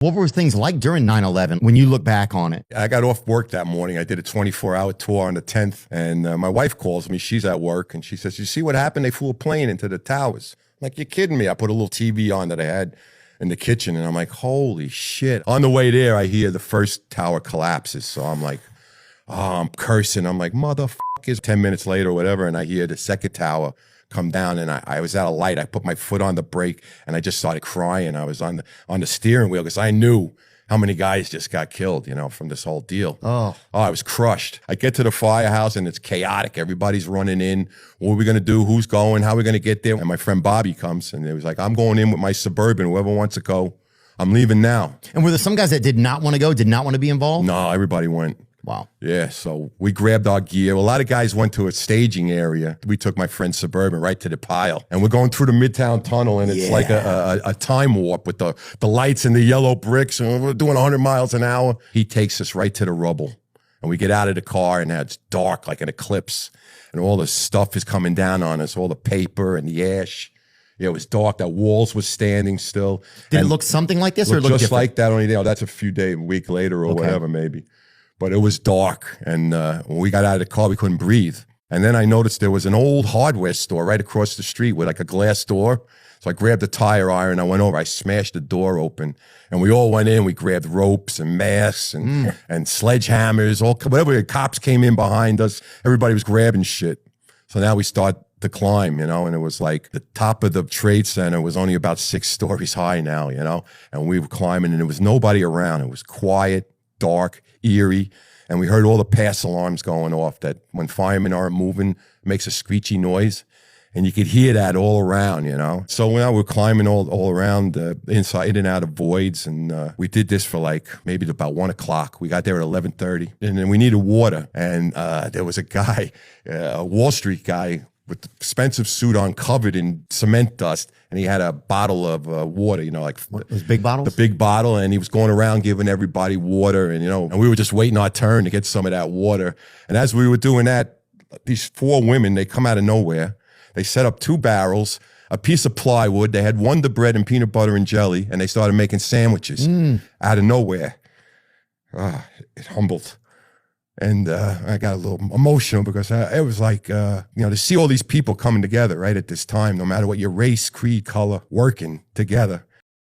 What were things like during 9/11 when you look back on it? I got off work that morning. I did a 24-hour tour on the 10th, and my wife calls me. She's at work, and she says, "You see what happened? They flew a plane into the towers." I'm like, "You're kidding me." I put a little TV on that I had in the kitchen, and I'm like, holy shit. On the way there, I hear the first tower collapses, so I'm like, oh, I'm cursing. I'm like, motherfuckers. 10 minutes later or whatever, and I hear the second tower come down, and I was at a light. I put my foot on the brake, and I just started crying. I was on the steering wheel because I knew how many guys just got killed, from this whole deal. Oh, I was crushed. I get to the firehouse, and it's chaotic. Everybody's running in. What are we going to do? Who's going? How are we going to get there? And my friend Bobby comes, and he was like, I'm going in with my Suburban. Whoever wants to go, I'm leaving now. And were there some guys that did not want to go, did not want to be involved? No, everybody went. Wow. Yeah, so we grabbed our gear. A lot of guys went to a staging area. We took my friend's Suburban right to the pile. And we're going through the Midtown Tunnel, and it's like a time warp with the lights and the yellow bricks, and we're doing 100 miles an hour. He takes us right to the rubble. And we get out of the car, and it's dark like an eclipse. And all the stuff is coming down on us, all the paper and the ash. Yeah, it was dark. The walls were standing still. Did it look something like this, or it looked just different? like that? Only that's a week later or whatever, maybe. But it was dark, and when we got out of the car, we couldn't breathe. And then I noticed there was an old hardware store right across the street with like a glass door. So I grabbed a tire iron, I went over, I smashed the door open, and we all went in. We grabbed ropes and masks and sledgehammers, whatever. Cops came in behind us. Everybody was grabbing shit. So now we start the climb, and it was like the top of the Trade Center was only about 6 stories high now, and we were climbing, and there was nobody around. It was quiet, dark, eerie, and we heard all the pass alarms going off that when firemen aren't moving, it makes a screechy noise, and you could hear that all around, So now we're climbing all around, inside and out of voids, and we did this for like maybe about 1 o'clock. We got there at 11:30, and then we needed water, and there was a guy, a Wall Street guy, with the expensive suit on, covered in cement dust, and he had a bottle of water, like those big bottles? The big bottle, and he was going around giving everybody water, and and we were just waiting our turn to get some of that water. And as we were doing that, these 4 women, they come out of nowhere. They set up 2 barrels, a piece of plywood. They had Wonder Bread and peanut butter and jelly, and they started making sandwiches out of nowhere. It humbled. And I got a little emotional because it was like, to see all these people coming together right at this time, no matter what your race, creed, color, working together.